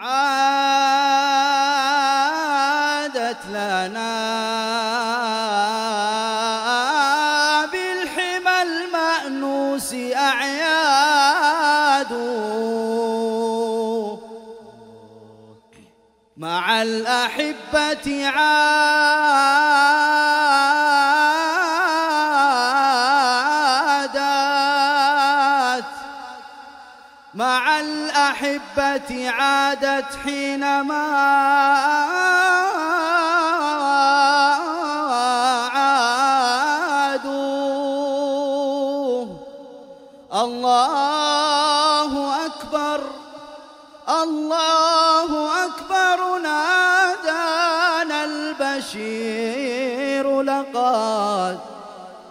عادت لنا بالحمى المأنوس أعياد مع الأحبة مع الأحبة عادت حينما عادوا. الله أكبر الله أكبر نادانا البشير لقد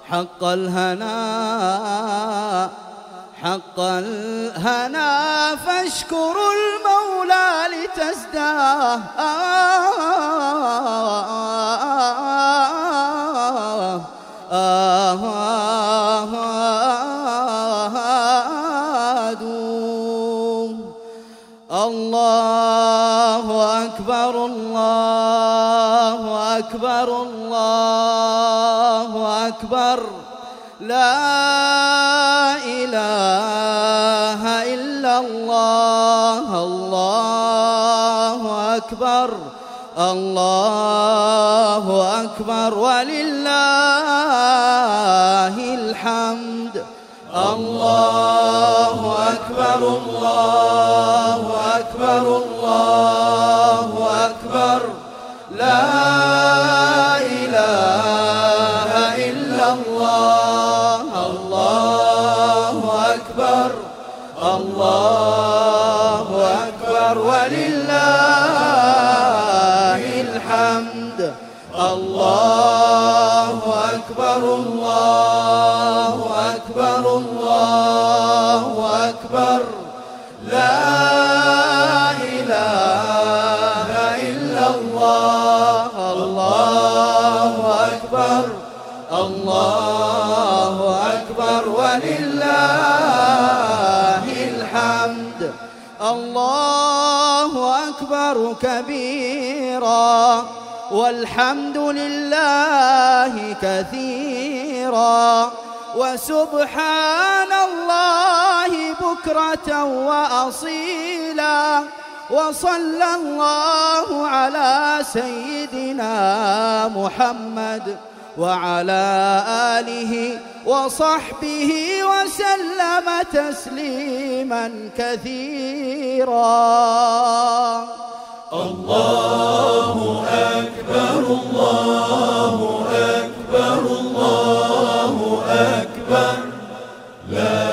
حق الهنا حق الهنا فاشكروا المولى لتزداد الله أكبر الله أكبر الله أكبر لا إله إلا الله. الله أكبر الله أكبر ولله الحمد. الله أكبر الله أكبر الله أكبر لا إله إلا الله. الله أكبر الله أكبر ولله الحمد. الله أكبر الله أكبر الله أكبر لا إله إلا الله. الله أكبر الله أكبر ولله الحمد. الله أكبر كبيرا والحمد لله كثيرا وسبحان الله بكرة وأصيلا. وصلى الله على سيدنا محمد وعلى آله وصحبه وسلم تسليما كثيرا. الله أكبر الله أكبر الله أكبر لا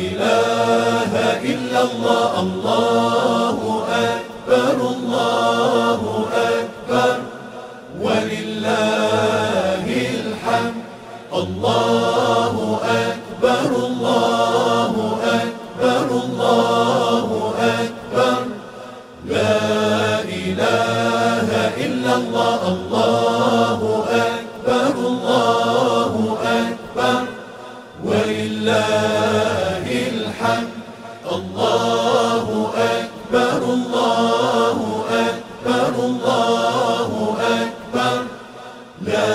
إله إلا الله. الله أكبر الله أكبر ولله الحمد. الله أكبر الله أكبر الله أكبر لا إله إلا الله. الله أكبر الله أكبر ولله الحمد. الله أكبر الله أكبر الله أكبر لا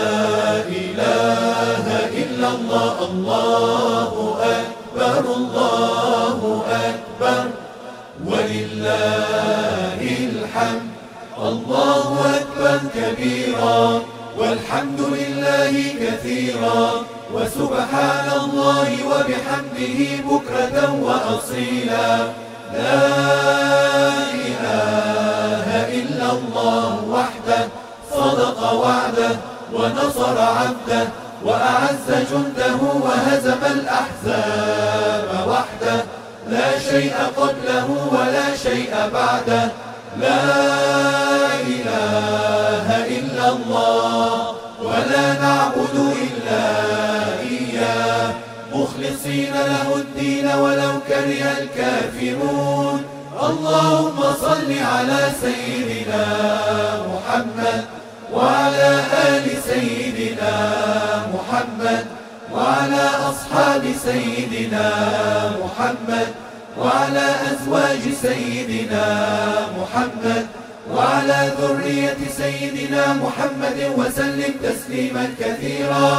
إله إلا الله. الله أكبر الله أكبر ولله الحمد. الله أكبر كبيرا والحمد لله كثيرا وسبحان الله وبحمده بكرة وأصيلا. لا إله إلا الله وحده صدق وعده ونصر عبده وأعز جنده وهزم الأحزاب وحده. لا شيء قبله ولا شيء بعده. لا إله إلا الله ولا نعبد إلا إياه مخلصين له الدين ولو كره الكافرون. اللهم صل على سيدنا محمد وعلى آل سيدنا محمد وعلى أصحاب سيدنا محمد وعلى أزواج سيدنا محمد وعلى ذرية سيدنا محمد وسلم تسليما كثيرا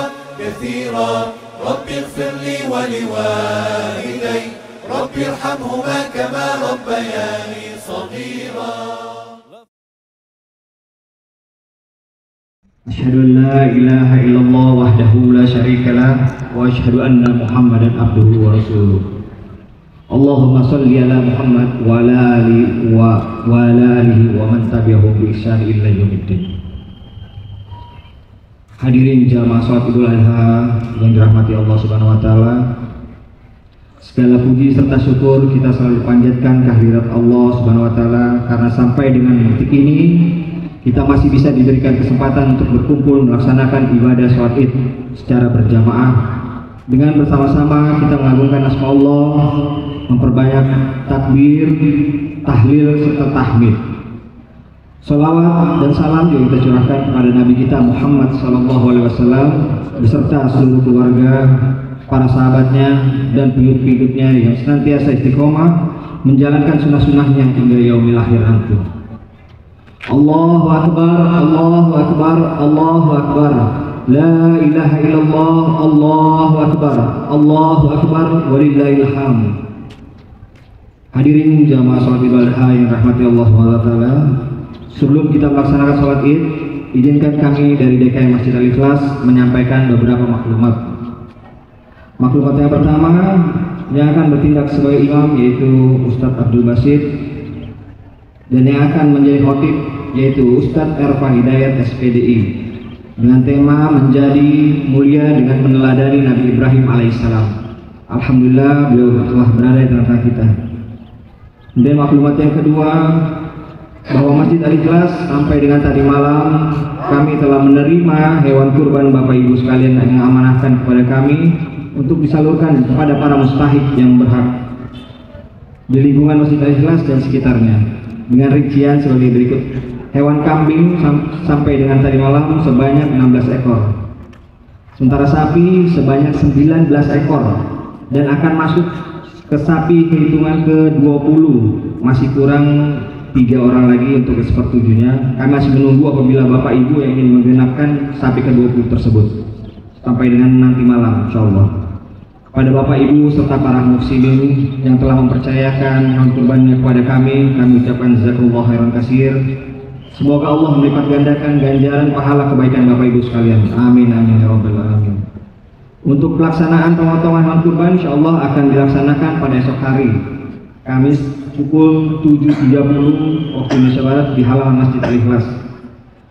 كثيرا. رب اغفر لي ولوالدي رب ارحمهما كما ربياني صغيرا. أشهد أن لا إله إلا الله وحده لا شريك له وأشهد أن محمدا عبده ورسوله. اللهم صل على محمد وعلى آله ومن تبعهم بإحسان إلى يوم الدين. Hadirin jamaah salat Idul Adha yang dirahmati Allah Subhanahu wa taala. Segala puji serta syukur kita selalu panjatkan kehadirat Allah Subhanahu wa taala karena sampai dengan detik ini kita masih bisa diberikan kesempatan untuk berkumpul melaksanakan ibadah salat Id secara berjamaah. Dengan bersama-sama kita mengagungkan asma Allah, memperbanyak takbir, tahlil serta tahmid. Salawat dan salam juga kita curahkan kepada Nabi kita Muhammad SAW beserta seluruh keluarga, para sahabatnya dan pengikut-pengikutnya yang senantiasa istiqomah menjalankan sunnah-sunnahnya hingga yaumil akhir nanti. Allahu Akbar, Allahu Akbar, Allahu Akbar. La ilaha illallah, Allahu Akbar, Allahu Akbar, walillahil hamd. Hadirin jamaah salat Idul Adha yang rahmati Allah SWT. Sebelum kita melaksanakan sholat Id, izinkan kami dari DKM Masjid Al-Ikhlas menyampaikan beberapa maklumat. Maklumat yang pertama yang akan bertindak sebagai imam yaitu Ustadz Abdul Basit, dan yang akan menjadi khotib yaitu Ustadz Erfa Hidayat SPDI dengan tema menjadi mulia dengan meneladani Nabi Ibrahim alaihissalam. Alhamdulillah beliau telah berada di tengah kita. Dan maklumat yang kedua, bahwa Masjid Al-Ikhlas sampai dengan tadi malam kami telah menerima hewan kurban Bapak Ibu sekalian yang amanahkan kepada kami untuk disalurkan kepada para mustahik yang berhak di lingkungan Masjid Al-Ikhlas dan sekitarnya dengan rincian sebagai berikut. Hewan kambing sampai dengan tadi malam sebanyak 16 ekor, sementara sapi sebanyak 19 ekor, dan akan masuk ke sapi kehitungan ke-20, masih kurang 3 orang lagi untuk sepertujuhnya. Kami masih menunggu apabila Bapak Ibu yang ingin menggenapkan sapi ke-20 tersebut sampai dengan nanti malam insyaallah. Kepada Bapak Ibu serta para muslimin yang telah mempercayakan hewan kurbannya kepada kami ucapkan jazakallahu khairan katsir. Semoga Allah melipat gandakan ganjaran pahala kebaikan Bapak Ibu sekalian. Amin amin ya rabbal alamin. Untuk pelaksanaan pemotongan hewan kurban insyaallah akan dilaksanakan pada esok hari Kamis pukul 7.30 waktu Indonesia Barat di halaman Masjid Al-Ikhlas.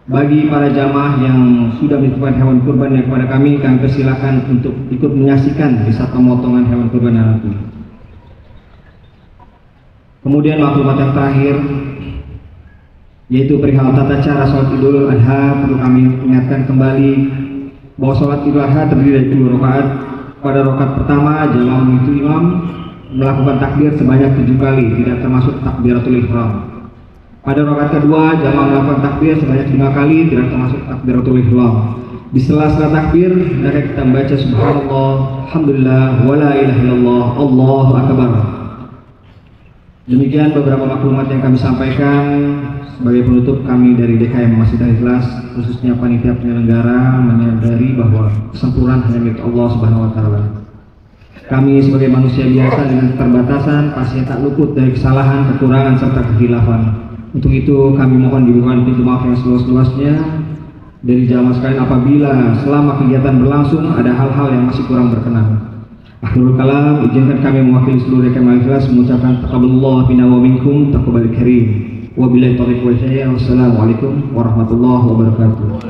Bagi para jamaah yang sudah menitipkan hewan kurban kepada kami persilakan untuk ikut menyaksikan di saat pemotongan hewan kurban nanti. Kemudian maklumat yang terakhir yaitu perihal tata cara sholat Idul Adha, perlu kami ingatkan kembali bahwa sholat Idul Adha terdiri dari 2 rakaat. Pada rakaat pertama jamaah mengikuti imam melakukan takbir sebanyak 7 kali, tidak termasuk takbiratul ihram. Pada rakaat kedua jamaah melakukan takbir sebanyak 5 kali, tidak termasuk takbiratul ihram. Di sela-sela takbir hendaknya kita membaca subhanallah, alhamdulillah, wala ilaha illallah, Allahu akbar. Demikian beberapa maklumat yang kami sampaikan. Sebagai penutup, kami dari DKM Masjid Al-Ikhlas khususnya panitia penyelenggara menyadari bahwa kesempurnaan hanya milik Allah Subhanahu wa taala. Kami sebagai manusia biasa dengan keterbatasan pasti tak luput dari kesalahan, kekurangan serta kekhilafan. Untuk itu kami mohon dibukakan pintu maaf yang seluas-luasnya dari jamaah sekalian apabila selama kegiatan berlangsung ada hal-hal yang masih kurang berkenan. Akhirul kalam, izinkan kami mewakili seluruh DKM Al-Ikhlas mengucapkan taqabbalallahu minna wa minkum taqabbal karim. Wabillahi taufiq wal hidayah. Wassalamualaikum warahmatullahi wabarakatuh.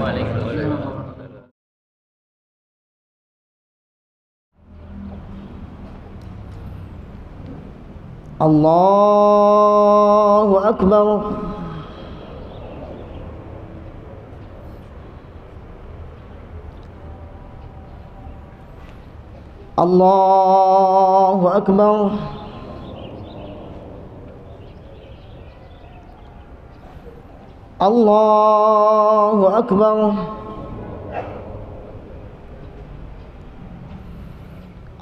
Allahu Akbar. Allahu Akbar. Allahu Akbar.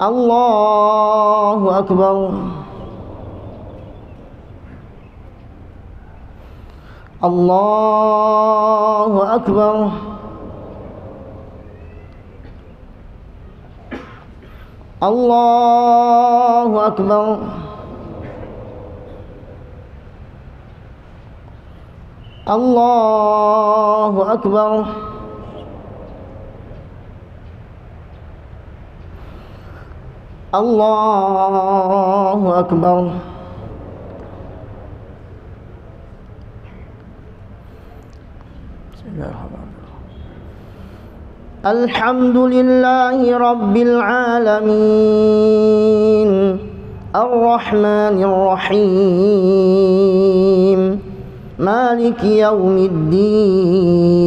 Allahu Akbar. الله أكبر الله أكبر الله أكبر الله أكبر الحمد لله رب العالمين الرحمن الرحيم مالك يوم الدين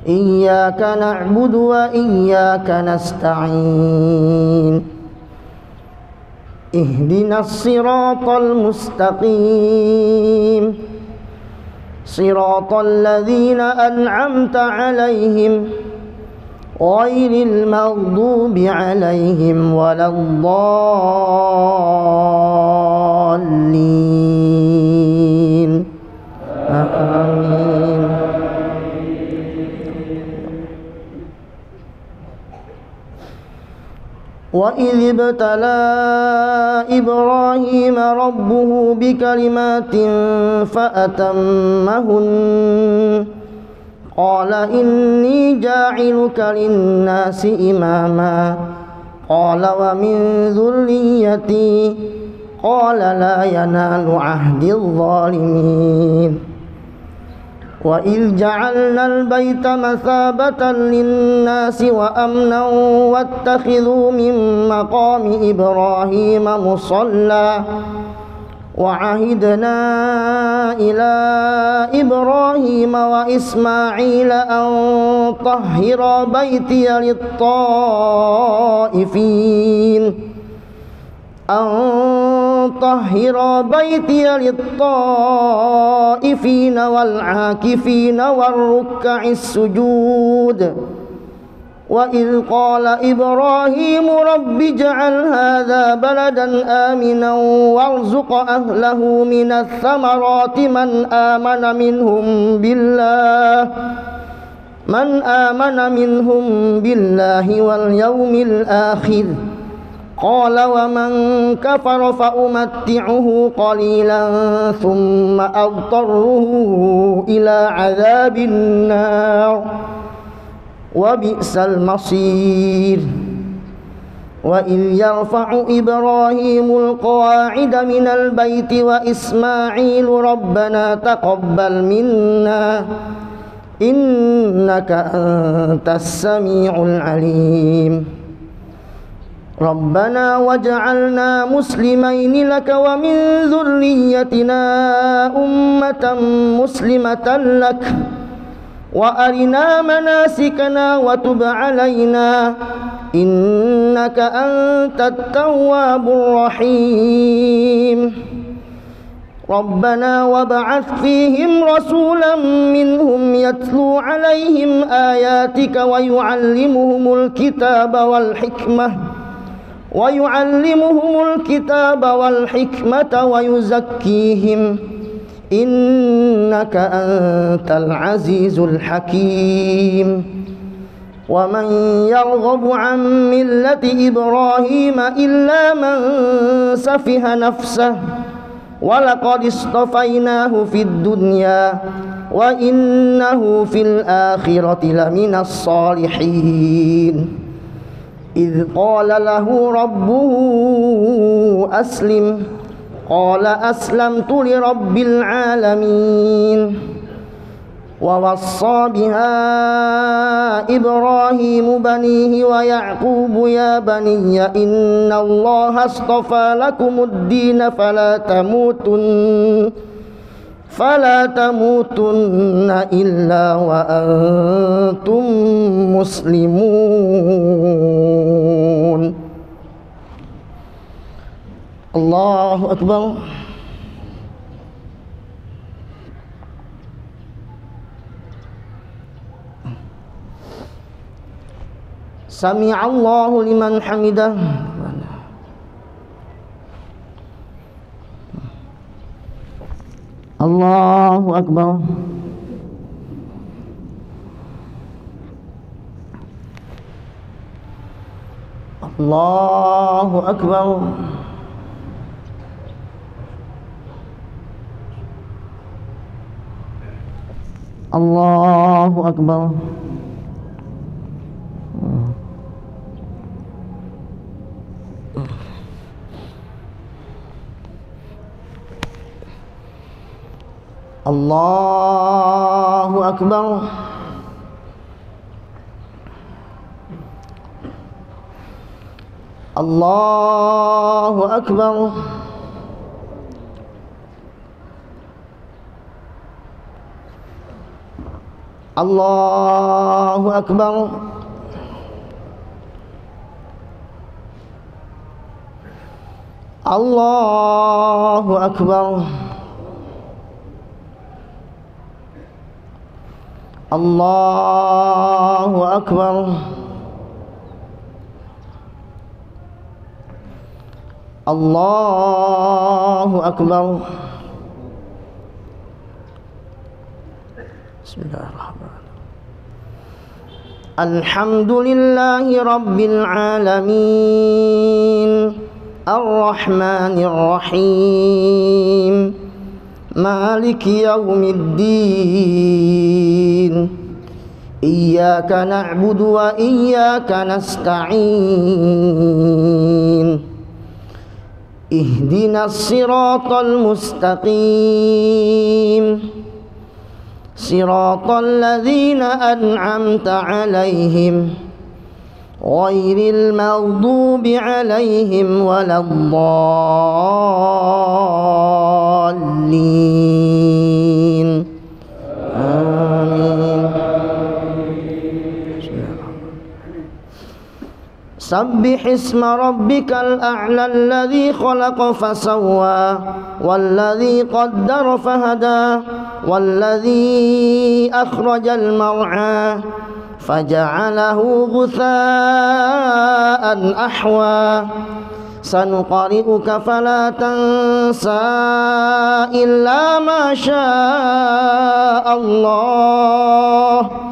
إياك نعبد وإياك نستعين اهدنا الصراط المستقيم صراط الذين أنعمت عليهم غير المغضوب عليهم ولا الضالين آمين. وإذ ابتلى إبراهيم ربه بكلمات فأتمهن قال إني جاعلك للناس إماما قال ومن ذريتي قال لا ينال عهد الظالمين وإذ جعلنا البيت مثابة للناس وأمنا واتخذوا من مقام إبراهيم مصلى وعهدنا إلى إبراهيم وإسماعيل أن طهرا بيتي للطائفين والعاكفين والركع السجود وإذ قال إبراهيم رب اجعل هذا بلدا آمنا وارزق أهله من الثمرات من آمن منهم بالله واليوم الآخر قال ومن كفر فأمتعه قليلا ثم أضطره إلى عذاب النار وبئس المصير وإذ يرفع إبراهيم القواعد من البيت وإسماعيل ربنا تقبل منا إنك أنت السميع العليم ربنا واجعلنا مسلمين لك ومن ذريتنا أمة مسلمة لك وأرنا مناسكنا وتب علينا إنك أنت التواب الرحيم ربنا وابعث فيهم رسولا منهم يتلو عليهم آياتك ويعلمهم الكتاب والحكمة ويزكيهم إنك أنت العزيز الحكيم ومن يرغب عن ملة إبراهيم إلا من سفه نفسه ولقد اصطفيناه في الدنيا وإنه في الآخرة لمن الصالحين إذ قال له ربه أسلم قال أسلمت لرب العالمين ووصى بها إبراهيم بنيه ويعقوب يا بني إن الله اصطفى لكم الدين فلا تموتن إلا وأنتم مسلمون. الله أكبر. سمع الله لمن حمده. Allahu Akbar. Allahu Akbar. Allahu Akbar. Allahu Akbar. Allahu Akbar. Allahu Akbar. Allahu Akbar. Allahu Akbar. Allahu Akbar. Bismillahirrahmanirrahim. Alhamdulillahi Rabbil Alamin, Ar-Rahmanir Rahim, Maliki Yawmiddin. Iyyaka na'budu wa iyyaka nasta'in. Ihdinas siratal mustaqim, siratal ladzina an'amta 'alaihim, ghairil maghdubi 'alaihim waladdallin. Amin. Sabbih isma rabbikal a'la alladhi khalaqa fasawwa walladhi qaddara fahada walladhi akhrajal mar'a faja'alahu ghutha'an ahwa. Sanuqari'uka fala tansa illa ma syaa Allah.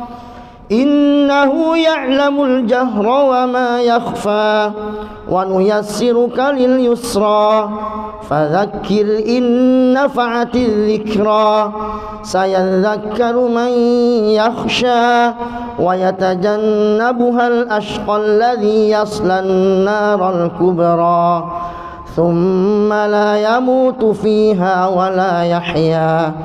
Innahu ya'lamul jahra wa ma yakhfa wa nuyassiruka lil yusra fadhakkir in nafa'atiz dhikra sayadhakkaru man yakhsha wa yatajannabuhal ashqal ladzi yaslan naral kubra thumma la yamutu fiha wa la yahya.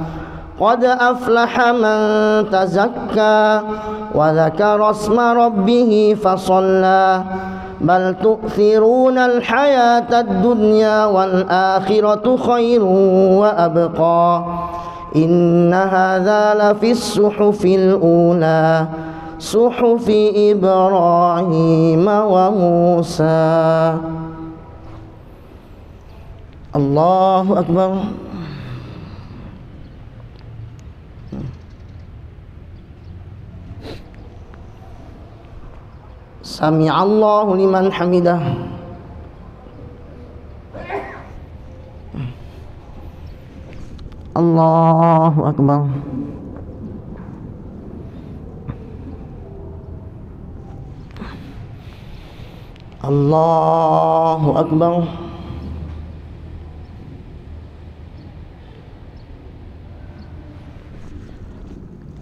Qad aflaha man tazakka wa dzakara isma rabbih fasalla bal tu'thiruna al-hayata ad-dunya wal akhiratu khairun wa abqa. Inna hadza la fis suhufil ula suhufi Ibrahim wa Musa. Allahu Akbar. Sami'allahu liman hamidah. Allahu Akbar. Allahu Akbar.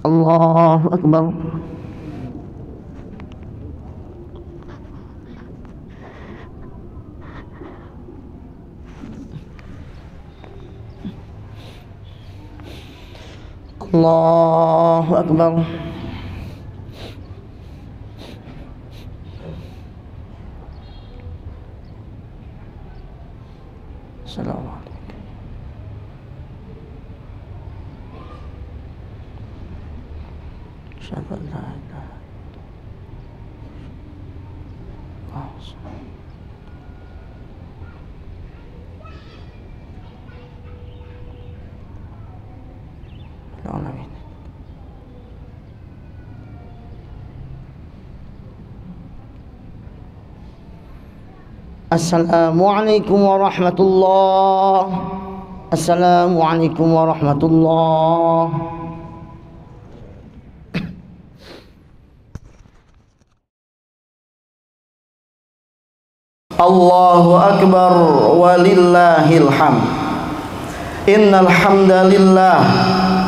Allahu Akbar. Allahu Akbar. Assalamualaikum. Asyhadu an la ilaha illallah. Assalamualaikum warahmatullahi Assalamualaikum warahmatullahi. Allahu akbar walillahil hamd. Innal hamdalillah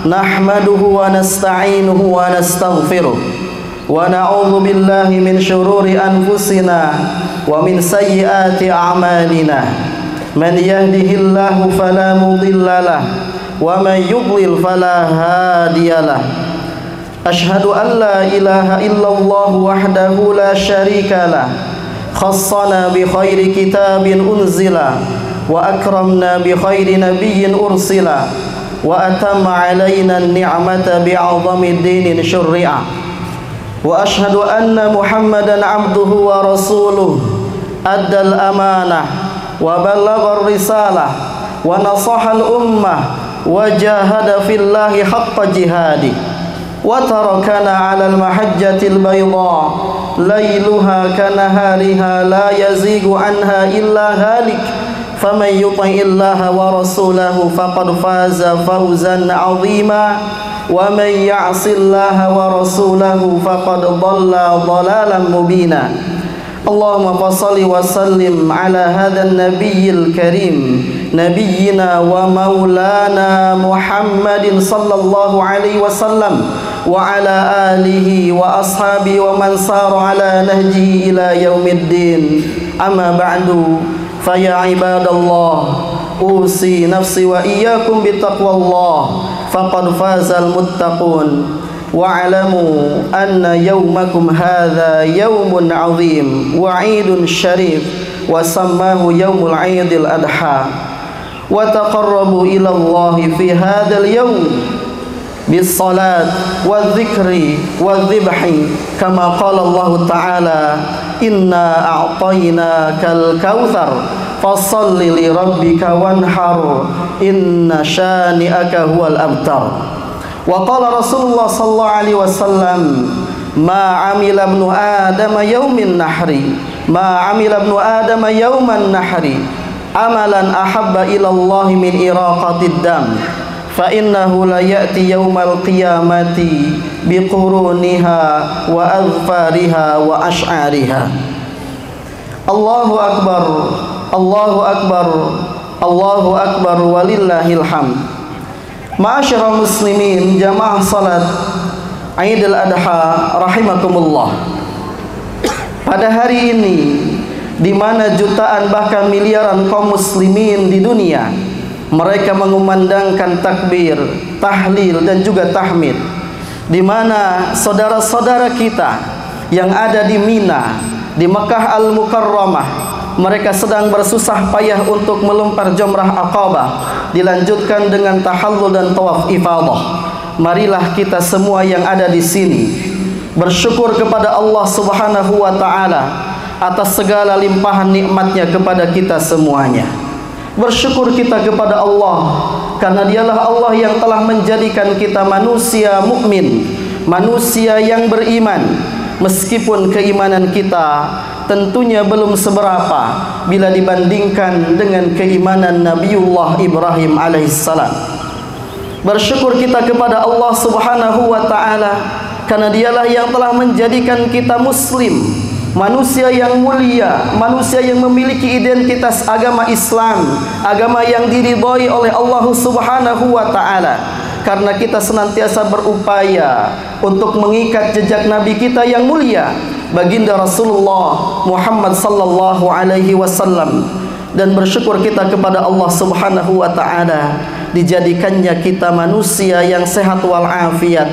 nahmaduhu wa nasta'inuhu wa nastaghfiruh wa na'udzu billahi min shururi anfusina wa min sayyiati a'malina. Man yahdihillahu fala mudhillalah wa man yudlil fala hadiyalah. Ashhadu an la ilaha illallah wahdahu la syarikalah. Khassana bi khairi kitabin unzila wa akramna bi khairi nabiyyin ursila wa atamma alaina ni'mata bi 'azami dinin syurri'a wa ashhadu anna Muhammadan 'abduhu wa rasuluh addal amanah wa ballaghar risalah wa nasahal ummah wa jahada fillahi haqqa jihadi wa tarakana 'alal mahajjatil bayda lailuha kanahariha la yazigu anha illa halik faman yuti'illaha wa rasulahu faqad faza fawzan 'azima wa man ya'sillaha wa rasulahu faqad dhalla dhalalan mubina. Allahumma fassalli wa sallim ala hadzal nabiyil karim nabiyyina wa maulana Muhammadin sallallahu alaihi wasallam wa ala alihi wa ashabi wa man sara ala nahjihi ila yaumiddin. Amma ba'du, fa ya ibadallah, usi nafsi wa iyyakum bitaqwallah faqad fazal muttaqun. Wa'alamu anna yawmakum hadha yawmun 'azim wa 'idun syarif wa sammahu yawmul 'idil adha wa taqarrabu ila Allah fi hadzal yawm bis salat wa dzikri wa dzibhi kama qala Allah ta'ala inna a'tainakal kautsar fasholli li rabbika wanhar inna syani'aka huwal abtar. Wa qala Rasulullah sallallahu alaihi wasallam ma 'amila ibnu adama yaumin nahri ma 'amila ibnu adama yauman nahri amalan ahabba ila Allah min iraqatid dam fa innahu la ya'ti yaumal qiyamati biquruniha wa azfariha wa ash'ariha. Allahu akbar, Allahu akbar, Allahu akbar walillahil hamd. Ma'asyiral muslimin jamaah salat Idul Adha rahimakumullah. Pada hari ini di mana jutaan bahkan miliaran kaum muslimin di dunia mereka mengumandangkan takbir, tahlil dan juga tahmid, di mana saudara-saudara kita yang ada di Mina, di Mekah Al-Mukarramah, mereka sedang bersusah payah untuk melempar jamrah Aqabah, dilanjutkan dengan tahallul dan tawaf ifadah. Marilah kita semua yang ada di sini bersyukur kepada Allah Subhanahu wa taala atas segala limpahan nikmatnya kepada kita semuanya. Bersyukur kita kepada Allah karena dialah Allah yang telah menjadikan kita manusia mukmin, manusia yang beriman, meskipun keimanan kita tentunya belum seberapa bila dibandingkan dengan keimanan Nabiullah Ibrahim alaihissalam. Bersyukur kita kepada Allah Subhanahu wa taala karena dialah yang telah menjadikan kita muslim, manusia yang mulia, manusia yang memiliki identitas agama Islam, agama yang diridhai oleh Allah Subhanahu wa taala. Karena kita senantiasa berupaya untuk mengikat jejak Nabi kita yang mulia, baginda Rasulullah Muhammad sallallahu alaihi wasallam, dan bersyukur kita kepada Allah Subhanahu wa taala dijadikannya kita manusia yang sehat wal afiat,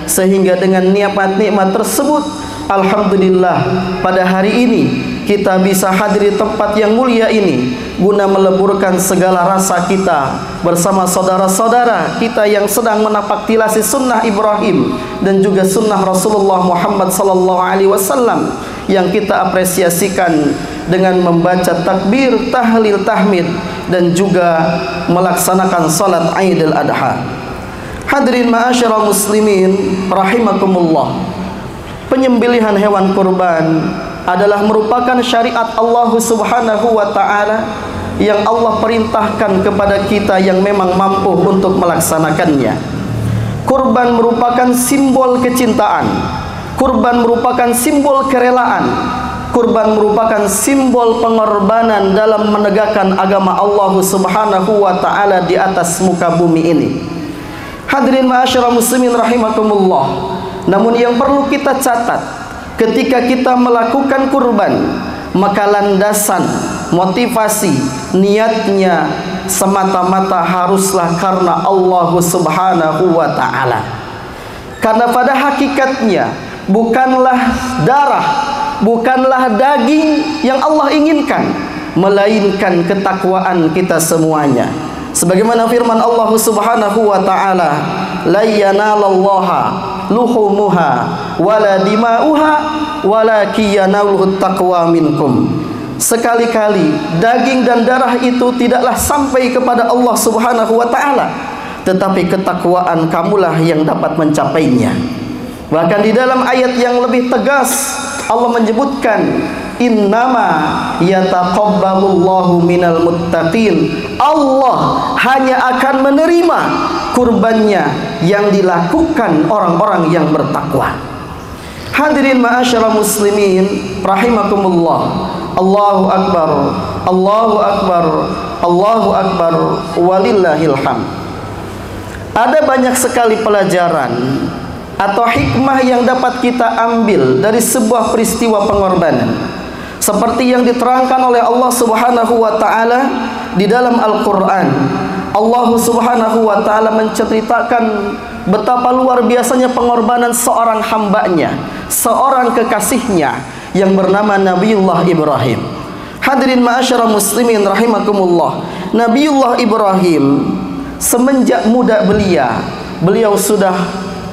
sehingga dengan nikmat-nikmat tersebut alhamdulillah pada hari ini kita bisa hadiri tempat yang mulia ini guna meleburkan segala rasa kita bersama saudara-saudara kita yang sedang menapaktilasi sunnah Ibrahim dan juga sunnah Rasulullah Muhammad sallallahu alaihi wasallam yang kita apresiasikan dengan membaca takbir, tahlil, tahmid dan juga melaksanakan salat Idul Adha. Hadirin ma'asyiral muslimin rahimakumullah. Penyembelihan hewan kurban adalah merupakan syariat Allah Subhanahu wa taala yang Allah perintahkan kepada kita yang memang mampu untuk melaksanakannya. Kurban merupakan simbol kecintaan. Kurban merupakan simbol kerelaan. Kurban merupakan simbol pengorbanan dalam menegakkan agama Allah Subhanahu wa taala di atas muka bumi ini. Hadirin ma'asyiral muslimin rahimakumullah. Namun yang perlu kita catat, ketika kita melakukan kurban, maka landasan, motivasi, niatnya semata-mata haruslah karena Allah Subhanahu wa taala. Karena pada hakikatnya bukanlah darah, bukanlah daging yang Allah inginkan, melainkan ketakwaan kita semuanya. Sebagaimana firman Allah Subhanahu wa taala, la yanalallaha luhumuha wala dima'uha walakin yanaluhut taqwa minkum. Sekali-kali daging dan darah itu tidaklah sampai kepada Allah Subhanahu wa taala, tetapi ketakwaan kamulah yang dapat mencapainya. Bahkan di dalam ayat yang lebih tegas Allah menyebutkan, innama yataqabbalullahu minal muttaqin. Allah hanya akan menerima kurbannya yang dilakukan orang-orang yang bertakwa. Hadirin ma'asyiral muslimin rahimakumullah. Allahu akbar, Allahu akbar, Allahu akbar, walillahil hamd. Ada banyak sekali pelajaran atau hikmah yang dapat kita ambil dari sebuah peristiwa pengorbanan, seperti yang diterangkan oleh Allah Subhanahu wa taala di dalam Al-Qur'an. Allah Subhanahu wa taala menceritakan betapa luar biasanya pengorbanan seorang hambanya, seorang kekasihnya yang bernama Nabiullah Ibrahim. Hadirin ma'asyiral muslimin rahimakumullah. Nabiullah Ibrahim semenjak muda beliau sudah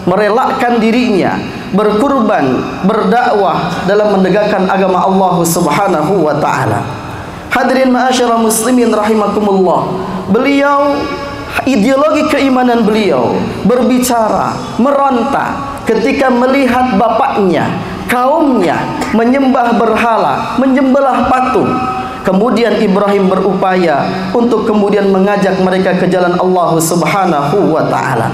merelakan dirinya berkurban, berdakwah dalam menegakkan agama Allah Subhanahu wa taala. Hadirin ma'asyiral muslimin rahimakumullah. Beliau, ideologi keimanan beliau berbicara, meronta ketika melihat bapaknya, kaumnya menyembah berhala, menyembelih patung. Kemudian Ibrahim berupaya untuk kemudian mengajak mereka ke jalan Allah Subhanahu wa taala.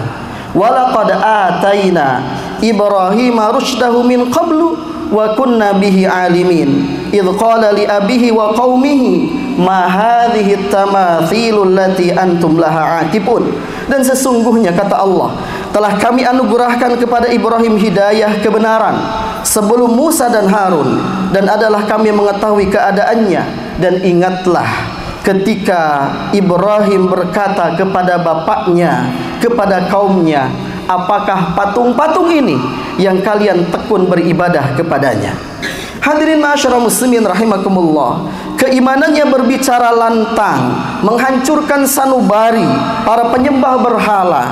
Walaqad ataina Ibrahim rusydahu min qablu wa kunna bihi alimin. Idz qala li abihi wa qaumihi ma hadhihi tamathilul lati antum laha aqibun. Dan sesungguhnya kata Allah, telah kami anugerahkan kepada Ibrahim hidayah kebenaran sebelum Musa dan Harun, dan adalah kami mengetahui keadaannya. Dan ingatlah ketika Ibrahim berkata kepada bapaknya, kepada kaumnya, apakah patung-patung ini yang kalian tekun beribadah kepadanya? Hadirin ma'asyiral muslimin rahimakumullah. Keimanannya berbicara lantang, menghancurkan sanubari para penyembah berhala.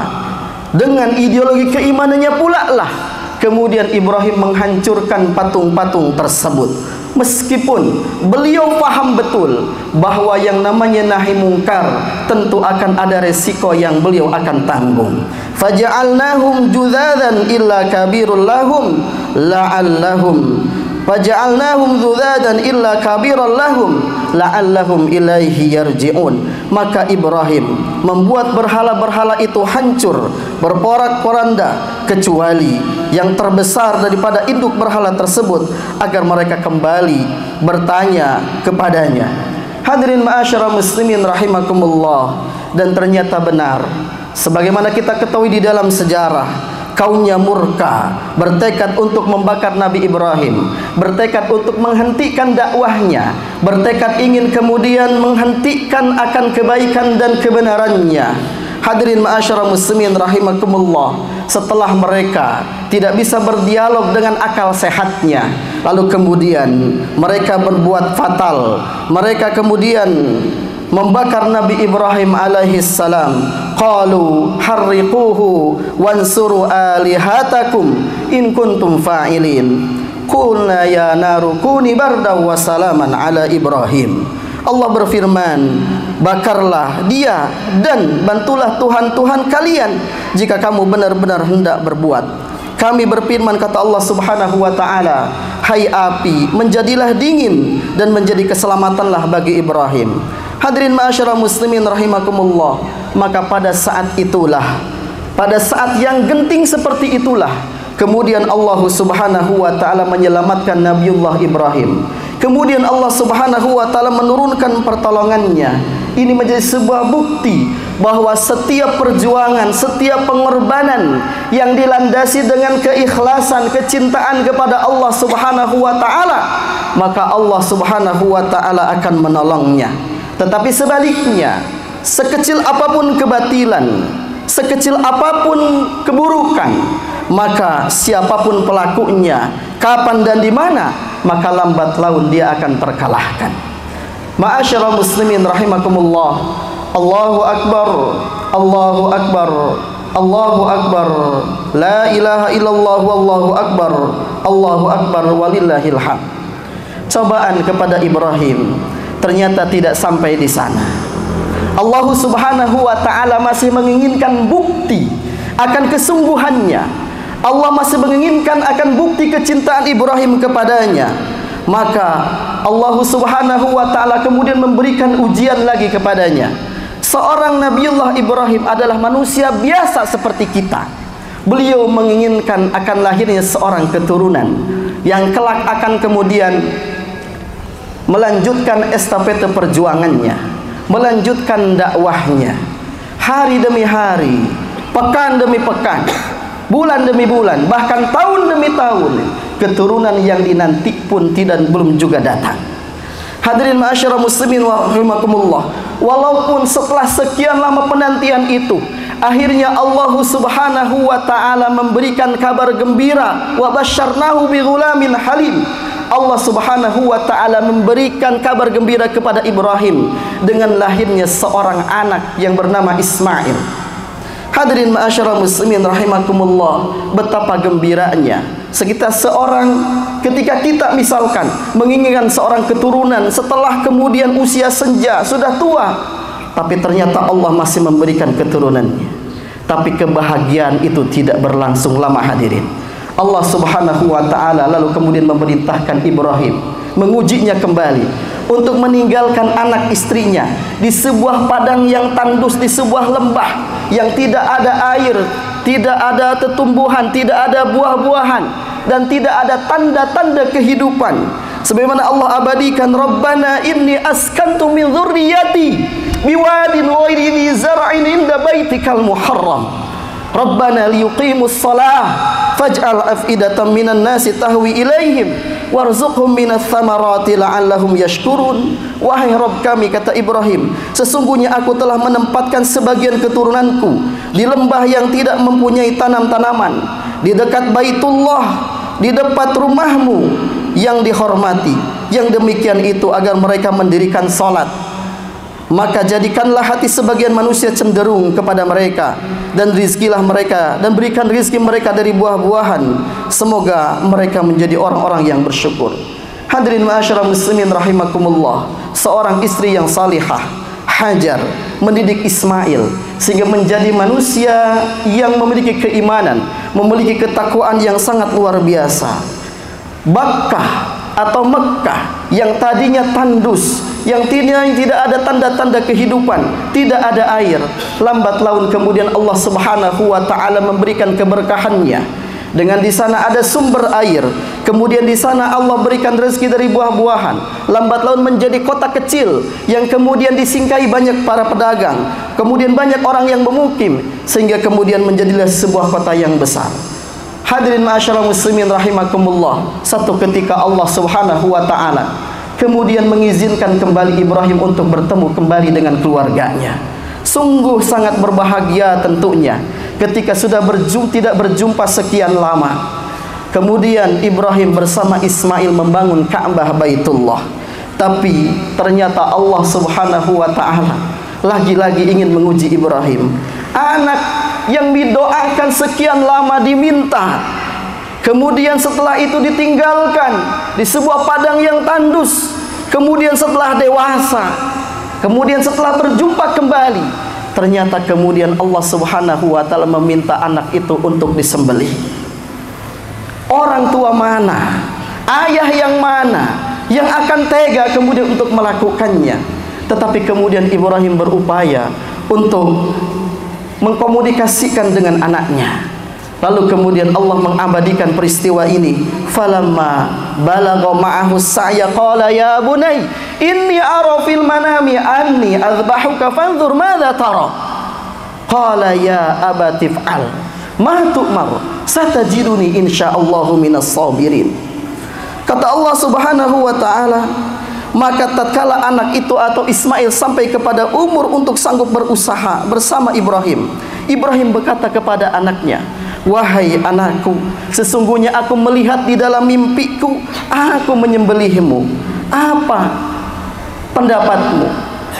Dengan ideologi keimanannya pula lah kemudian Ibrahim menghancurkan patung-patung tersebut. Meskipun beliau paham betul bahwa yang namanya nahi mungkar tentu akan ada resiko yang beliau akan tanggung. Faja'alnahum judzadan illa kabirul lahum la'allahum faja'alnahum judzadan illa kabirul lahum la'allahum ilaihi yarji'un. Maka Ibrahim membuat berhala-berhala itu hancur, berporak-poranda, kecuali yang terbesar daripada induk berhala tersebut, agar mereka kembali bertanya kepadanya. Hadirin ma'asyiral muslimin rahimakumullah. Dan ternyata benar, sebagaimana kita ketahui di dalam sejarah, kaumnya murka, bertekad untuk membakar Nabi Ibrahim, bertekad untuk menghentikan dakwahnya, bertekad ingin kemudian menghentikan akan kebaikan dan kebenarannya. Hadirin ma'asyiral muslimin rahimakumullah. Setelah mereka tidak bisa berdialog dengan akal sehatnya, lalu kemudian mereka berbuat fatal. Mereka kemudian membakar Nabi Ibrahim alaihi salam. Qalu harriquhu wansuru alihatakum in kuntum fa'ilin. Qulna ya naru kuni bardaw wa salaman ala Ibrahim. Allah berfirman, bakarlah dia dan bantulah Tuhan-Tuhan kalian jika kamu benar-benar hendak berbuat. Kami berfirman, kata Allah Subhanahu wa taala, hai api, menjadilah dingin dan menjadi keselamatanlah bagi Ibrahim. Hadirin ma'asyiral muslimin rahimakumullah, maka pada saat itulah, pada saat yang genting seperti itulah, kemudian Allah Subhanahu wa taala menyelamatkan Nabiullah Ibrahim. Kemudian Allah Subhanahu wa taala menurunkan pertolongannya. Ini menjadi sebuah bukti bahwa setiap perjuangan, setiap pengorbanan yang dilandasi dengan keikhlasan, kecintaan kepada Allah Subhanahu wa taala, maka Allah Subhanahu wa taala akan menolongnya. Tetapi sebaliknya, sekecil apapun kebatilan, sekecil apapun keburukan, maka siapapun pelakunya, kapan dan di mana, maka lambat laun dia akan terkalahkan. Ma'asyiral muslimin rahimakumullah. Allahu akbar, Allahu akbar, Allahu akbar, la ilaha illallah, wallahu akbar, Allahu akbar, walillahil hamd. Cobaan kepada Ibrahim ternyata tidak sampai di sana. Allah Subhanahu wa taala masih menginginkan bukti akan kesungguhannya. Allah masih menginginkan akan bukti kecintaan Ibrahim kepadanya. Maka Allah Subhanahu wa taala kemudian memberikan ujian lagi kepadanya. Seorang Nabiullah Ibrahim adalah manusia biasa seperti kita. Beliau menginginkan akan lahirnya seorang keturunan yang kelak akan kemudian melanjutkan estafet perjuangannya, melanjutkan dakwahnya. Hari demi hari, pekan demi pekan, bulan demi bulan, bahkan tahun demi tahun, keturunan yang dinanti pun belum juga datang. Hadirin ma'asyiral muslimin wa rahimakumullah. Walaupun setelah sekian lama penantian itu, akhirnya Allah Subhanahu wa taala memberikan kabar gembira, wa basyarnahu bi ghulamin halim. Allah Subhanahu wa taala memberikan kabar gembira kepada Ibrahim dengan lahirnya seorang anak yang bernama Ismail. Hadirin ma'asyiral muslimin rahimakumullah, betapa gembiranya sekitar seorang, ketika kita misalkan menginginkan seorang keturunan setelah kemudian usia senja, sudah tua, tapi ternyata Allah masih memberikan keturunannya. Tapi kebahagiaan itu tidak berlangsung lama hadirin. Allah Subhanahu wa taala lalu kemudian memerintahkan Ibrahim, mengujinya kembali untuk meninggalkan anak istrinya di sebuah padang yang tandus, di sebuah lembah yang tidak ada air, tidak ada tetumbuhan, tidak ada buah-buahan, dan tidak ada tanda-tanda kehidupan. Sebagaimana Allah abadikan, Rabbana inni askantu min dzurriyyati biwadin ghairi dzi zar'in inda baitikal muharram. Rabbana liyuqimus shalah faj'al af'idatan minan nasi tahwi ilaihim warzuqhum minas thamarati la'allahum yashkurun. Wahai Rabb kami, kata Ibrahim, sesungguhnya aku telah menempatkan sebagian keturunanku di lembah yang tidak mempunyai tanam-tanaman, di dekat Baitullah, di dekat rumahmu yang dihormati. Yang demikian itu agar mereka mendirikan salat. Maka jadikanlah hati sebagian manusia cenderung kepada mereka, dan rizkilah mereka, dan berikan rizki mereka dari buah-buahan. Semoga mereka menjadi orang-orang yang bersyukur. Hadirin ma'asyiral muslimin rahimakumullah, seorang istri yang salihah, Hajar, mendidik Ismail sehingga menjadi manusia yang memiliki keimanan, memiliki ketakwaan yang sangat luar biasa. Bakkah atau Mekkah yang tadinya tandus, yang tidak ada tanda-tanda kehidupan, tidak ada air, lambat laun kemudian Allah Subhanahu wa taala memberikan keberkahannya dengan di sana ada sumber air. Kemudian di sana Allah berikan rezeki dari buah-buahan. Lambat laun menjadi kota kecil yang kemudian disinggahi banyak para pedagang, kemudian banyak orang yang bermukim, sehingga kemudian menjadilah sebuah kota yang besar. Hadirin ma'asyiral muslimin rahimakumullah, satu ketika Allah Subhanahu wa taala kemudian mengizinkan kembali Ibrahim untuk bertemu kembali dengan keluarganya. Sungguh sangat berbahagia tentunya ketika sudah tidak berjumpa sekian lama. Kemudian Ibrahim bersama Ismail membangun Ka'bah Baitullah. Tapi ternyata Allah Subhanahu wa taala lagi-lagi ingin menguji Ibrahim. Anak yang didoakan sekian lama diminta, kemudian setelah itu ditinggalkan di sebuah padang yang tandus. Kemudian setelah dewasa, kemudian setelah berjumpa kembali, ternyata kemudian Allah Subhanahu wa taala meminta anak itu untuk disembelih. Orang tua mana, ayah yang mana yang akan tega kemudian untuk melakukannya? tetapi kemudian Ibrahim berupaya untuk mengkomunikasikan dengan anaknya. Lalu kemudian Allah mengabadikan peristiwa ini. Falamma balagha ma'ahu sa'ya qala ya bunay inni ara fil manami anni azbahuka fanzur madza tara. Qala ya abati fa'al ma tu'mar satajiduni insyaallahu minas sabirin. Kata Allah Subhanahu wa taala, maka tatkala anak itu atau Ismail sampai kepada umur untuk sanggup berusaha bersama Ibrahim, Ibrahim berkata kepada anaknya, wahai anakku, sesungguhnya aku melihat di dalam mimpiku aku menyembelihmu. Apa pendapatmu?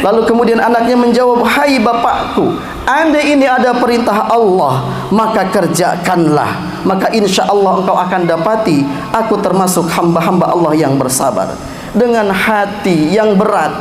Lalu kemudian anaknya menjawab, hai bapakku, andai ini ada perintah Allah, maka kerjakanlah. Maka insya Allah engkau akan dapati aku termasuk hamba-hamba Allah yang bersabar. Dengan hati yang berat,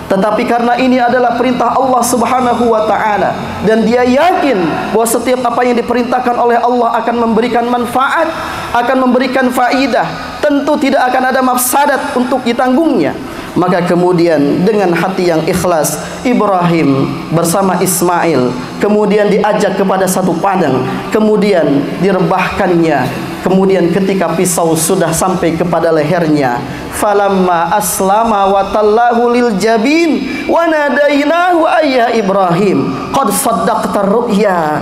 tetapi karena ini adalah perintah Allah Subhanahu wa ta'ala, dan dia yakin bahwa setiap apa yang diperintahkan oleh Allah akan memberikan manfaat, akan memberikan faidah, tentu tidak akan ada mafsadat untuk ditanggungnya. Maka kemudian dengan hati yang ikhlas, Ibrahim bersama Ismail kemudian diajak kepada satu padang, kemudian direbahkannya. Kemudian ketika pisau sudah sampai kepada lehernya, falamma aslama wa tallahu lil jabin wa nadainahu ayya Ibrahim qad saddaqta ru'ya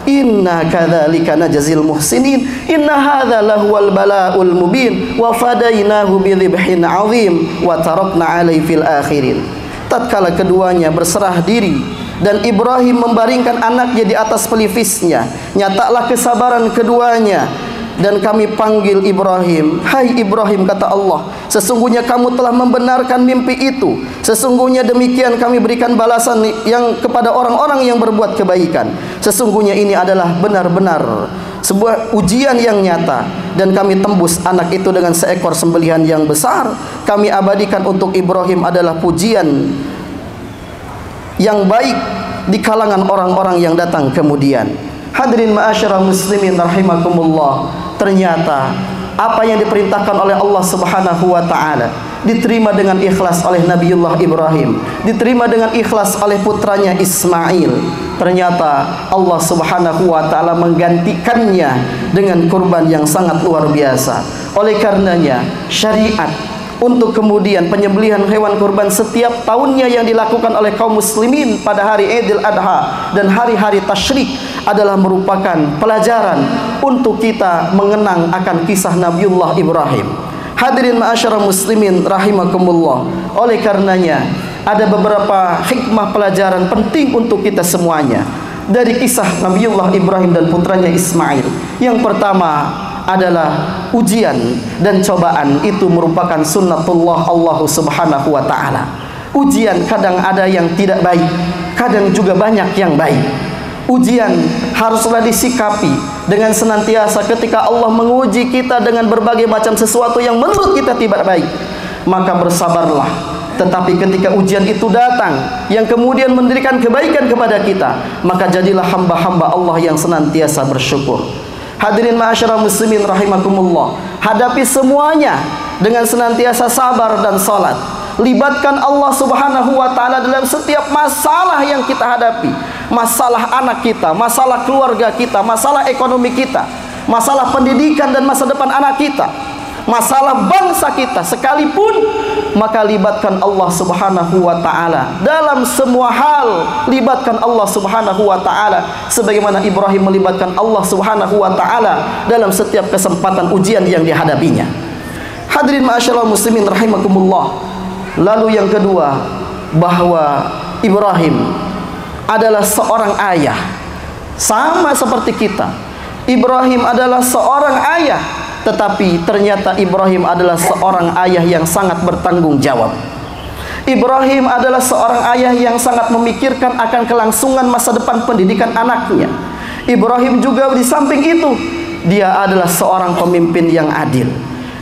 inna kadzalika najzil muhsinin inna hadza lahuwal balaul mubin wa fadainahu bidzibhin azim wa tarakna alaihi fil akhirin. Tatkala keduanya berserah diri dan Ibrahim membaringkan anaknya di atas pelipisnya, nyatalah kesabaran keduanya. Dan kami panggil Ibrahim, hai Ibrahim, kata Allah, sesungguhnya kamu telah membenarkan mimpi itu. Sesungguhnya demikian kami berikan balasan yang kepada orang-orang yang berbuat kebaikan. Sesungguhnya ini adalah benar-benar sebuah ujian yang nyata, dan kami tembus anak itu dengan seekor sembelihan yang besar. Kami abadikan untuk Ibrahim adalah pujian yang baik di kalangan orang-orang yang datang kemudian. Hadirin ma'asyiral muslimin rahimakumullah, ternyata apa yang diperintahkan oleh Allah Subhanahu wa taala diterima dengan ikhlas oleh Nabiullah Ibrahim, diterima dengan ikhlas oleh putranya Ismail. Ternyata Allah Subhanahu wa taala menggantikannya dengan kurban yang sangat luar biasa. Oleh karenanya syariat untuk kemudian penyembelihan hewan kurban setiap tahunnya yang dilakukan oleh kaum muslimin pada hari Idul Adha dan hari-hari tasyrik adalah merupakan pelajaran untuk kita mengenang akan kisah Nabiullah Ibrahim. Hadirin ma'asyiral muslimin rahimakumullah, oleh karenanya ada beberapa hikmah pelajaran penting untuk kita semuanya dari kisah Nabiullah Ibrahim dan putranya Ismail. Yang pertama adalah ujian dan cobaan itu merupakan sunnatullah Allah Subhanahu wa ta'ala. Ujian kadang ada yang tidak baik, kadang juga banyak yang baik. Ujian haruslah disikapi dengan senantiasa ketika Allah menguji kita dengan berbagai macam sesuatu yang menurut kita tidak baik, maka bersabarlah. Tetapi ketika ujian itu datang yang kemudian memberikan kebaikan kepada kita, maka jadilah hamba-hamba Allah yang senantiasa bersyukur. Hadirin ma'asyiral muslimin rahimakumullah, hadapi semuanya dengan senantiasa sabar dan salat. Libatkan Allah Subhanahu wa ta'ala dalam setiap masalah yang kita hadapi. Masalah anak kita, masalah keluarga kita, masalah ekonomi kita, masalah pendidikan dan masa depan anak kita, masalah bangsa kita sekalipun, maka libatkan Allah Subhanahu wa ta'ala dalam semua hal. Libatkan Allah Subhanahu wa ta'ala sebagaimana Ibrahim melibatkan Allah Subhanahu wa ta'ala dalam setiap kesempatan ujian yang dihadapinya. Hadirin ma'asyiral muslimin rahimakumullah. Lalu yang kedua, bahwa Ibrahim adalah seorang ayah, sama seperti kita. Ibrahim adalah seorang ayah, tetapi ternyata Ibrahim adalah seorang ayah yang sangat bertanggung jawab. Ibrahim adalah seorang ayah yang sangat memikirkan akan kelangsungan masa depan pendidikan anaknya. Ibrahim juga di samping itu, dia adalah seorang pemimpin yang adil.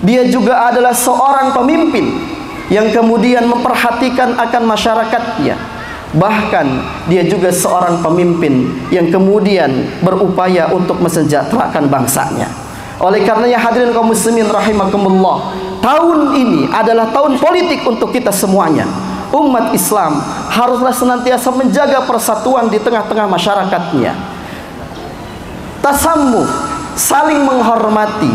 Dia juga adalah seorang pemimpin yang kemudian memperhatikan akan masyarakatnya. Bahkan dia juga seorang pemimpin yang kemudian berupaya untuk mensejahterakan bangsanya. Oleh karenanya hadirin kaum muslimin rahimakumullah, tahun ini adalah tahun politik untuk kita semuanya, umat Islam haruslah senantiasa menjaga persatuan di tengah-tengah masyarakatnya. Tasamuh, saling menghormati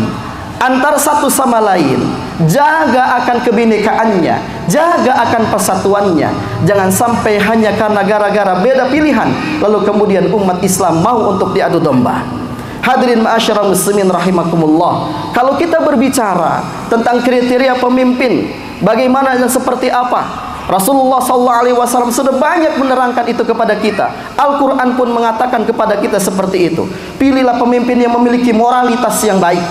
antara satu sama lain, jaga akan kebinekaannya, jaga akan persatuannya. Jangan sampai hanya karena gara-gara beda pilihan lalu kemudian umat Islam mau untuk diadu domba. Hadirin ma'asyiral muslimin rahimakumullah, kalau kita berbicara tentang kriteria pemimpin, bagaimana dan seperti apa, Rasulullah SAW sudah banyak menerangkan itu kepada kita. Al-Quran pun mengatakan kepada kita seperti itu. Pilihlah pemimpin yang memiliki moralitas yang baik,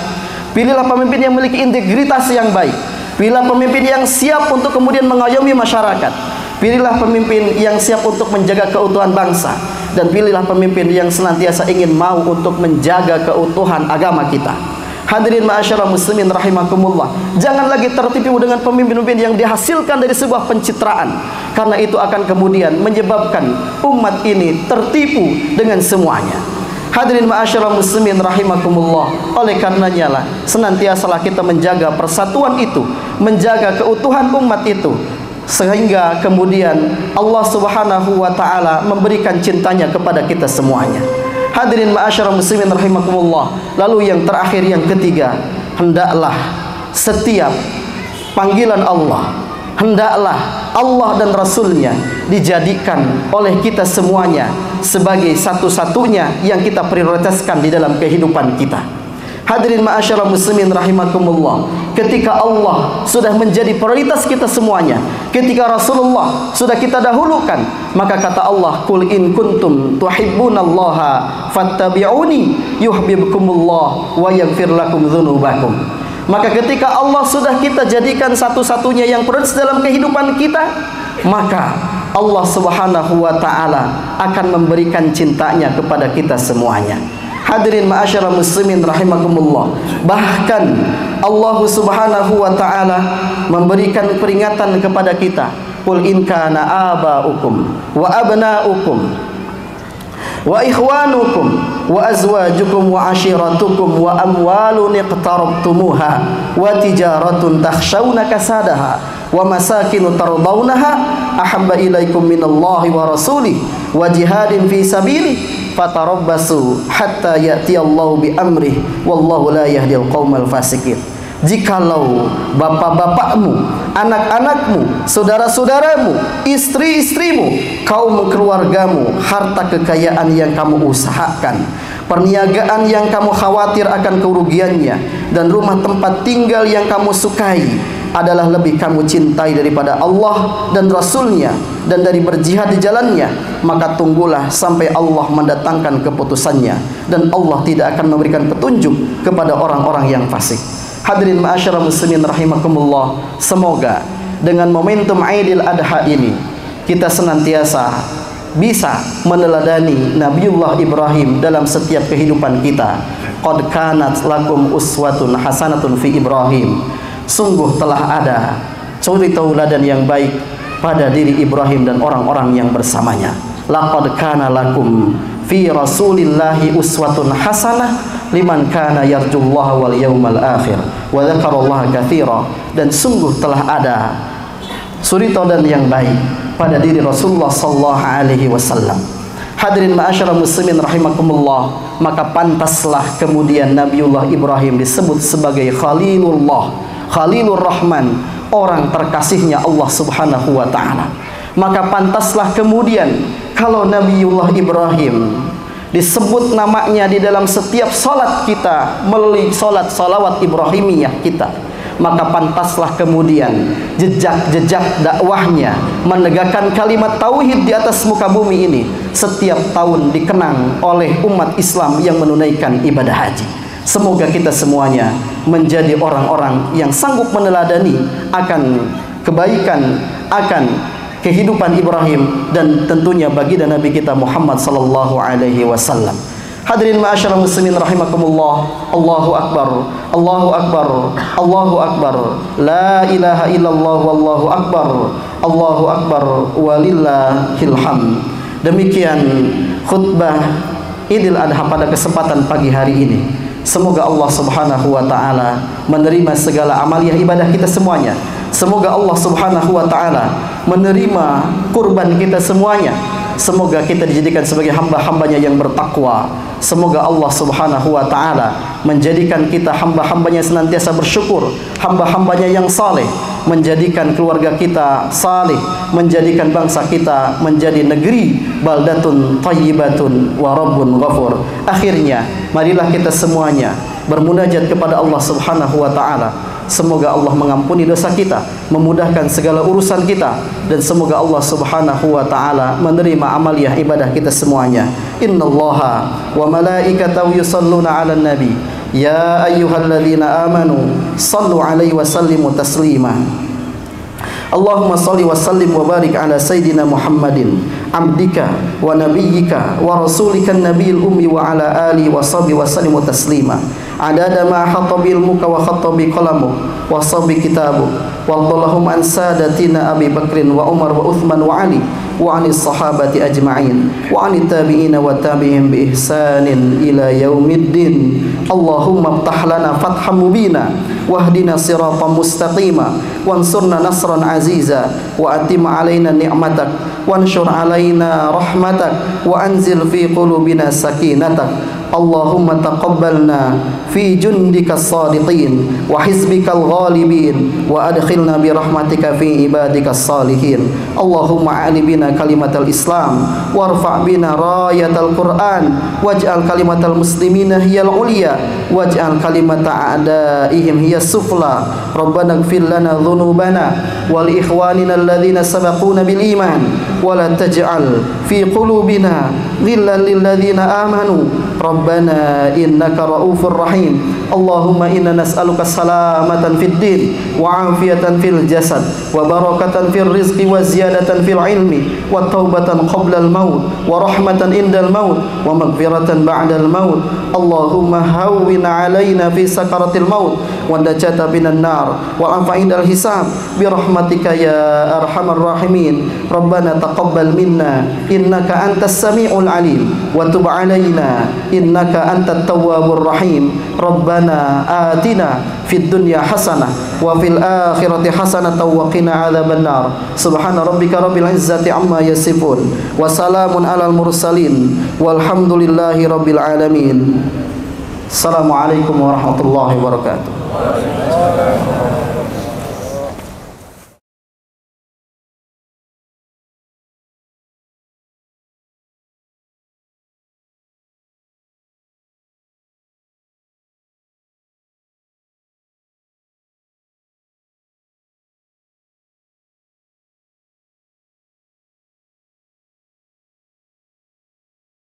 pilihlah pemimpin yang memiliki integritas yang baik, pilihlah pemimpin yang siap untuk kemudian mengayomi masyarakat, pilihlah pemimpin yang siap untuk menjaga keutuhan bangsa, dan pilihlah pemimpin yang senantiasa ingin mau untuk menjaga keutuhan agama kita. Hadirin ma'asyiral muslimin rahimakumullah, jangan lagi tertipu dengan pemimpin-pemimpin yang dihasilkan dari sebuah pencitraan, karena itu akan kemudian menyebabkan umat ini tertipu dengan semuanya. Hadirin ma'asyiral muslimin rahimakumullah, oleh karenanya lah senantiasalah kita menjaga persatuan itu, menjaga keutuhan umat itu, sehingga kemudian Allah Subhanahu wa taala memberikan cintanya kepada kita semuanya. Hadirin ma'asyiral muslimin rahimakumullah, lalu yang terakhir, yang ketiga, hendaklah setiap panggilan Allah, hendaklah Allah dan Rasulnya dijadikan oleh kita semuanya sebagai satu-satunya yang kita prioritaskan di dalam kehidupan kita. Hadirin ma'asyiral muslimin rahimakumullah, ketika Allah sudah menjadi prioritas kita semuanya, ketika Rasulullah sudah kita dahulukan, maka kata Allah, "Qul in kuntum tuhibbunallaha fattabi'uni yuhibbukumullah wa yaghfir lakum dzunubakum." Maka ketika Allah sudah kita jadikan satu-satunya yang prioritas dalam kehidupan kita, maka Allah Subhanahu wa taala akan memberikan cintanya kepada kita semuanya. Hadirin ma'asyiral muslimin rahimakumullah, bahkan Allah Subhanahu wa taala memberikan peringatan kepada kita, qul in kana aba'ukum wa abna'ukum wa ikhwanukum wa azwajukum wa ashiratukum wa amwalun iqtarabtumuha wa tijaratun takhshawna kasadaha wa masakinu tardawnaha ahabba ilaikum minallahi wa rasulih wa jihadin fi sabilih fatarabbasu hatta ya'tiyallahu bi amrih wallahu la yahdil qaumal fasikin. Jikalau bapak-bapakmu, anak-anakmu, saudara-saudaramu, istri-istrimu, kaum keluargamu, harta kekayaan yang kamu usahakan, perniagaan yang kamu khawatir akan kerugiannya, dan rumah tempat tinggal yang kamu sukai adalah lebih kamu cintai daripada Allah dan Rasulnya dan dari berjihad di jalannya, maka tunggulah sampai Allah mendatangkan keputusannya, dan Allah tidak akan memberikan petunjuk kepada orang-orang yang fasik. Hadirin ma'asyiral muslimin rahimakumullah, semoga dengan momentum Aidil Adha ini kita senantiasa bisa meneladani Nabiullah Ibrahim dalam setiap kehidupan kita. Qad kanat lakum uswatun hasanatun fi Ibrahim, sungguh telah ada suri tauladan yang baik pada diri Ibrahim dan orang-orang yang bersamanya. Laqad kana lakum fi rasulillahi uswatun hasanah liman kana yarjullaha wal yawmal akhir wa dzakarallaha katsira, dan sungguh telah ada suri tauladan yang baik pada diri Rasulullah sallallahu alaihi wasallam. Hadirin ma'asyiral muslimin rahimakumullah, maka pantaslah kemudian Nabiullah Ibrahim disebut sebagai Khalilullah, Khalilur Rahman, orang terkasihnya Allah Subhanahu wa taala. Maka pantaslah kemudian kalau Nabiullah Ibrahim disebut namanya di dalam setiap salat kita melalui salat salawat Ibrahimiyah kita, maka pantaslah kemudian jejak-jejak dakwahnya menegakkan kalimat tauhid di atas muka bumi ini setiap tahun dikenang oleh umat Islam yang menunaikan ibadah haji. Semoga kita semuanya menjadi orang-orang yang sanggup meneladani akan kebaikan, akan kehidupan Ibrahim, dan tentunya baginda Nabi kita Muhammad sallallahu alaihi wasallam. Hadirin ma'asyiral muslimin rahimakumullah, Allahu akbar, Allahu akbar, Allahu akbar, la ilaha illallah wallahu akbar, Allahu akbar walillahil hamd. Demikian khutbah Idul Adha pada kesempatan pagi hari ini. Semoga Allah Subhanahu wa taala menerima segala amaliah ibadah kita semuanya, Semoga Allah Subhanahu wa taala menerima kurban kita semuanya. Semoga kita dijadikan sebagai hamba-hambanya yang bertakwa. Semoga Allah Subhanahu wa taala menjadikan kita hamba-hambanya senantiasa bersyukur, hamba-hambanya yang saleh, menjadikan keluarga kita saleh, menjadikan bangsa kita menjadi negeri baldatun thayyibatun wa rabbun ghafur. Akhirnya, marilah kita semuanya bermunajat kepada Allah Subhanahu wa taala. Semoga Allah mengampuni dosa kita, memudahkan segala urusan kita, dan semoga Allah Subhanahu wa taala menerima amaliyah ibadah kita semuanya. Innallaha wa malaikatahu yusholluna 'alan nabi ya ayyuhalladzina amanu shallu 'alaihi wa sallimu taslima. Allahumma salli wa sallim wa barik ala sayyidina Muhammadin abdika wa nabiyyika wa rasulika nabiyil ummi wa ala alihi wa sahbihi wa sallimu taslima. Adada ma khatabi ilmuka wa khatabi qalamuk wa sabi kitabuk wa Allahum an sadatina Abi Bakrin wa Umar wa Uthman wa Ali wa anis sahabati ajma'in wa anit tabi'ina wa tabi'in bi ihsanin ila yaumiddin. Allahumma ftah lana fathan mubina wahdina siratan mustaqima wansurna nasran aziza wa atim alaina ni'matak wanshur alaina rahmatak wa anzil fi qulubina sakinatak. Allahumma taqabbalna fi jundika as-sadiqin wa hizbikal ghalibin wa adkhilna bi rahmatika fi ibadika as-salihin. Allahumma a'li bina kalimatal Islam warfa' bina rayatal Qur'an waj'al kalimatal muslimina hiyal ulya waj'al kalimata a'daihim hiyas sufla. Rabbana ighfir lana dhunubana wa li ikhwanina alladhina sabaquna bil iman wa la taj'al fi qulubina ghillan lil ladzina amanu. Rabbana innaka ra'ufur rahim. Allahumma inna nas'aluka salamatan fid din wa afiyatan fil jasad wa barakatan fil rizqi wa ziyadatan fil ilmi wa taubatan qabla al maut wa rahmatan indal maut wa maghfiratan ba'dal maut. Allahumma hawwin 'alaina fi sakaratil maut wa najata minan nar wa anfa'inal hisab bi rahmatika ya arhamar rahimin. Rabbana taqabbal minna innaka antas samiul alim wa tub 'alaina innaka antat tawwabur rahim. Rabbana atina fid dunya hasanah wa fil akhirati hasanah wa qina adzaban nar. Subhana rabbika rabbil izzati amma yasifun wa salamun alal mursalin walhamdulillahi rabbil alamin. Assalamualaikum warahmatullahi wabarakatuh.